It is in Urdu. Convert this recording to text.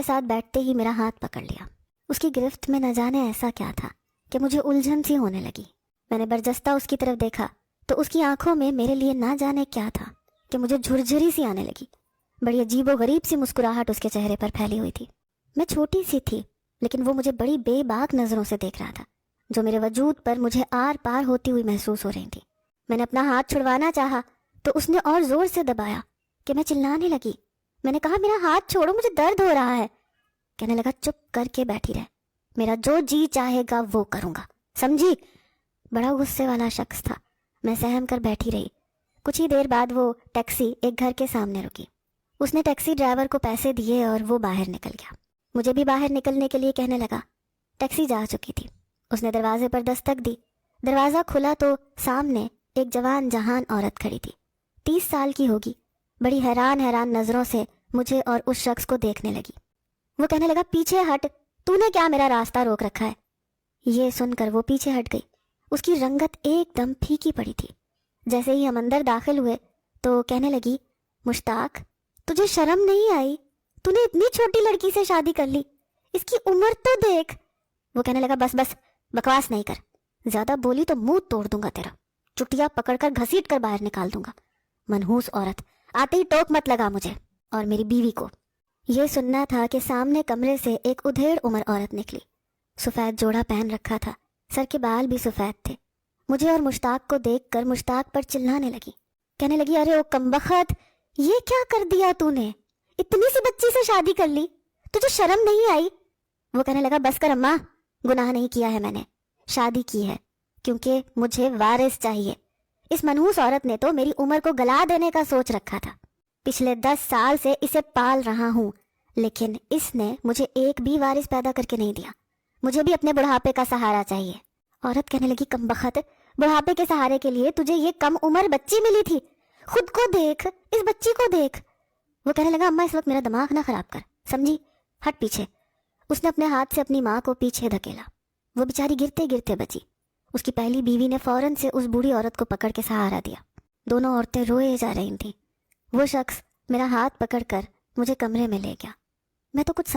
ساتھ بیٹھتے ہی میرا ہاتھ پکڑ لیا۔ اس کی گرفت میں نہ جانے ایسا کیا تھا کہ مجھے الجھن سی ہونے لگی۔ میں نے برجستہ اس کی طرف دیکھا تو اس کی آنکھوں میں میرے لیے نہ جانے کیا تھا کہ مجھے جھرجھری سی آنے لگی۔ بڑی عجیب و غریب سی مسکراہٹ اس کے چہرے پر پھیلی ہوئی تھی۔ میں چھوٹی سی تھی لیکن وہ مجھے بڑی بے باک نظروں سے دیکھ رہا تھا جو میرے وجود پر مجھے آر پار ہوتی ہوئی محسوس ہو رہی تھی۔ میں نے اپنا ہاتھ چھڑوانا چاہا تو اس نے اور زور سے دبایا کہ میں چلانے لگی۔ میں نے کہا میرا ہاتھ چھوڑو، مجھے درد ہو رہا ہے۔ کہنے لگا چپ کر کے بیٹھی رہ، میرا جو جی چاہے گا وہ کروں گا، سمجھی؟ بڑا غصے والا شخص تھا۔ میں سہم کر بیٹھی رہی۔ کچھ ہی دیر بعد وہ ٹیکسی ایک گھر کے سامنے رکی۔ اس نے ٹیکسی ڈرائیور کو پیسے دیے اور وہ باہر نکل گیا۔ مجھے بھی باہر نکلنے کے لیے کہنے لگا۔ ٹیکسی جا چکی تھی۔ اس نے دروازے پر دستک دی۔ دروازہ کھلا تو سامنے ایک جوان جہان عورت کھڑی تھی۔ 30 سال کی ہوگی۔ بڑی حیران نظروں سے مجھے اور اس شخص کو دیکھنے لگی۔ وہ کہنے لگا پیچھے ہٹ، تو نے کیا میرا راستہ روک رکھا ہے؟ یہ سن کر وہ پیچھے ہٹ گئی۔ اس کی رنگت ایک دم پھیکی پڑی تھی۔ جیسے ہی ہم اندر داخل ہوئے تو کہنے لگی، مشتاق تجھے شرم نہیں آئی؟ تو نے اتنی چھوٹی لڑکی سے شادی کر لی، اس کی عمر تو دیکھ۔ وہ کہنے لگا بس بکواس نہیں کر، زیادہ بولی تو منہ توڑ دوں گا تیرا، چٹیا پکڑ کر گھسیٹ کر باہر نکال دوں گا۔ منحوس عورت، آتے ہی ٹوک مت لگا مجھے اور میری بیوی کو۔ یہ سننا تھا کہ سامنے کمرے سے ایک ادھیڑ عمر عورت نکلی۔ سفید جوڑا پہن رکھا تھا، سر کے بال بھی سفید تھے۔ مجھے اور مشتاق کو دیکھ کر مشتاق پر چلانے لگی۔ کہنے لگی ارے او کمبخت، یہ کیا کر دیا تو نے؟ اتنی سی بچی سے شادی کر لی، تجھے شرم نہیں آئی؟ وہ کہنے لگا بس کر اماں، گناہ نہیں کیا ہے میں نے، شادی کی ہے کیونکہ مجھے وارث چاہیے۔ اس منحوس عورت نے تو میری عمر کو گلا دینے کا سوچ رکھا تھا۔ پچھلے 10 سال سے اسے پال رہا ہوں لیکن اس نے مجھے ایک بھی وارث پیدا کر کے نہیں دیا۔ مجھے بھی اپنے بڑھاپے کا سہارا چاہیے۔ عورت کہنے لگی کمبخت، بڑھاپے کے سہارے کے لیے تجھے یہ کم عمر بچی ملی تھی؟ خود کو دیکھ، اس بچی کو دیکھ۔ وہ کہنے لگا اماں اس وقت میرا دماغ نہ خراب کر، سمجھی؟ ہٹ پیچھے۔ اس نے اپنے ہاتھ سے اپنی ماں کو پیچھے دھکیلا۔ وہ بیچاری گرتے گرتے بچی۔ اس کی پہلی بیوی نے فوراً سے اس بوڑھی عورت کو پکڑ کے سہارا دیا۔ دونوں عورتیں روئے جا رہی تھیں۔ وہ شخص میرا ہاتھ پکڑ کر مجھے کمرے میں لے گیا۔ میں تو کچھ